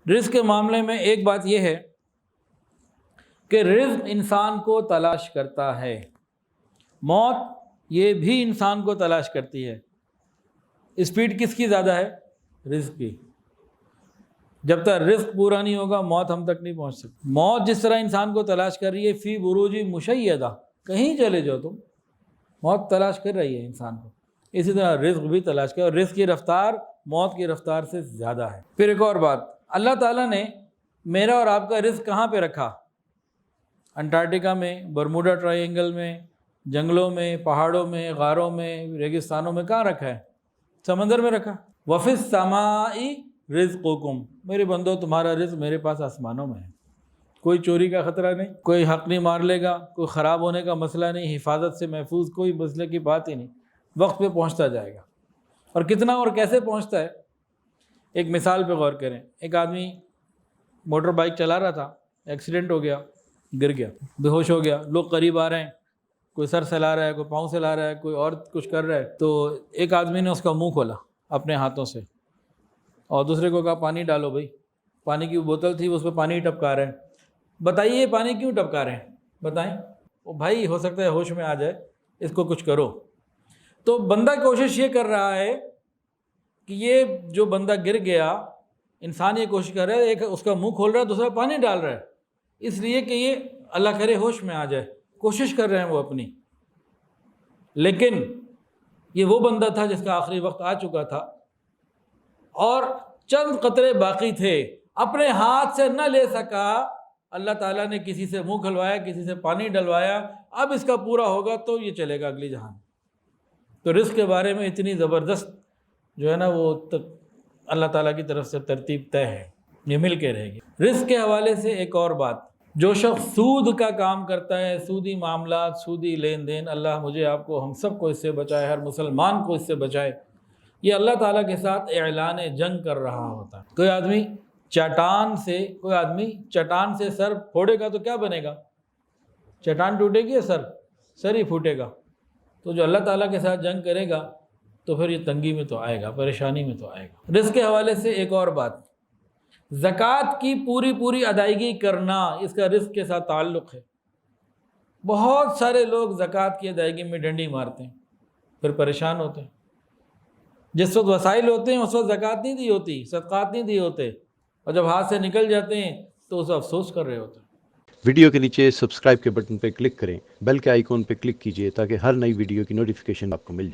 رزق کے معاملے میں ایک بات یہ ہے کہ رزق انسان کو تلاش کرتا ہے، موت یہ بھی انسان کو تلاش کرتی ہے۔ اسپیڈ کس کی زیادہ ہے؟ رزق کی۔ جب تک رزق پورا نہیں ہوگا موت ہم تک نہیں پہنچ سکتی۔ موت جس طرح انسان کو تلاش کر رہی ہے فی بروج مشیدہ، کہیں چلے جاؤ تم، موت تلاش کر رہی ہے انسان کو، اسی طرح رزق بھی تلاش کر، اور رزق کی رفتار موت کی رفتار سے زیادہ ہے۔ پھر ایک اور بات، اللہ تعالیٰ نے میرا اور آپ کا رزق کہاں پہ رکھا؟ انٹارکٹیکا میں، برموڈا ٹرائی اینگل میں، جنگلوں میں، پہاڑوں میں، غاروں میں، ریگستانوں میں، کہاں رکھا ہے؟ سمندر میں رکھا۔ وَفِي السَّمَاءِ رِزْقُكُمْ، میرے بندو تمہارا رزق میرے پاس آسمانوں میں ہے، کوئی چوری کا خطرہ نہیں، کوئی حق نہیں مار لے گا، کوئی خراب ہونے کا مسئلہ نہیں، حفاظت سے محفوظ، کوئی مسئلے کی بات ہی نہیں، وقت پہ پہنچتا جائے گا۔ اور کتنا اور کیسے پہنچتا ہے؟ ایک مثال پہ غور کریں۔ ایک آدمی موٹر بائک چلا رہا تھا، ایکسیڈنٹ ہو گیا، گر گیا، بے ہوش ہو گیا، لوگ قریب آ رہے ہیں، کوئی سر سلا رہا ہے، کوئی پاؤں سلا رہا ہے، کوئی اور کچھ کر رہا ہے، تو ایک آدمی نے اس کا منہ کھولا اپنے ہاتھوں سے اور دوسرے کو کہا پانی ڈالو بھائی۔ پانی کی بوتل تھی، اس پہ پانی ٹپکا رہے ہیں۔ بتائیے یہ پانی کیوں ٹپکا رہے ہیں؟ بتائیں۔ وہ بھائی ہو سکتا ہے ہوش میں آ جائے، اس کو کچھ کرو۔ تو بندہ کوشش یہ کر رہا ہے کہ یہ جو بندہ گر گیا، انسان یہ کوشش کر رہا ہے، ایک اس کا منہ کھول رہا ہے، دوسرا پانی ڈال رہا ہے، اس لیے کہ یہ اللہ کرے ہوش میں آ جائے، کوشش کر رہے ہیں وہ اپنی۔ لیکن یہ وہ بندہ تھا جس کا آخری وقت آ چکا تھا اور چند قطرے باقی تھے، اپنے ہاتھ سے نہ لے سکا، اللہ تعالیٰ نے کسی سے منہ کھلوایا، کسی سے پانی ڈلوایا، اب اس کا پورا ہوگا تو یہ چلے گا اگلی جہان۔ تو رزق کے بارے میں اتنی زبردست جو ہے نا وہ اللہ تعالیٰ کی طرف سے ترتیب طے ہے، یہ مل کے رہے گی۔ رزق کے حوالے سے ایک اور بات، جو شخص سود کا کام کرتا ہے، سودی معاملات، سودی لین دین، اللہ مجھے آپ کو ہم سب کو اس سے بچائے، ہر مسلمان کو اس سے بچائے، یہ اللہ تعالیٰ کے ساتھ اعلان جنگ کر رہا ہوتا ہے۔ کوئی آدمی چٹان سے سر پھوڑے گا تو کیا بنے گا؟ چٹان ٹوٹے گی یا سر ہی پھوٹے گا۔ تو جو اللہ تعالیٰ کے ساتھ جنگ کرے گا تو پھر یہ تنگی میں تو آئے گا، پریشانی میں تو آئے گا۔ رزق کے حوالے سے ایک اور بات، زکوٰۃ کی پوری ادائیگی کرنا، اس کا رزق کے ساتھ تعلق ہے۔ بہت سارے لوگ زکوٰۃ کی ادائیگی میں ڈنڈی مارتے ہیں، پھر پریشان ہوتے ہیں۔ جس وقت وسائل ہوتے ہیں اس وقت زکوٰۃ نہیں دی ہوتی، صدقات نہیں دی ہوتے، اور جب ہاتھ سے نکل جاتے ہیں تو اسے افسوس کر رہے ہوتے ہیں۔ ویڈیو کے نیچے سبسکرائب کے بٹن پہ کلک کریں، بیل کے آئیکن پہ کلک کیجئے تاکہ ہر نئی ویڈیو کی نوٹیفیکیشن آپ کو مل جائے۔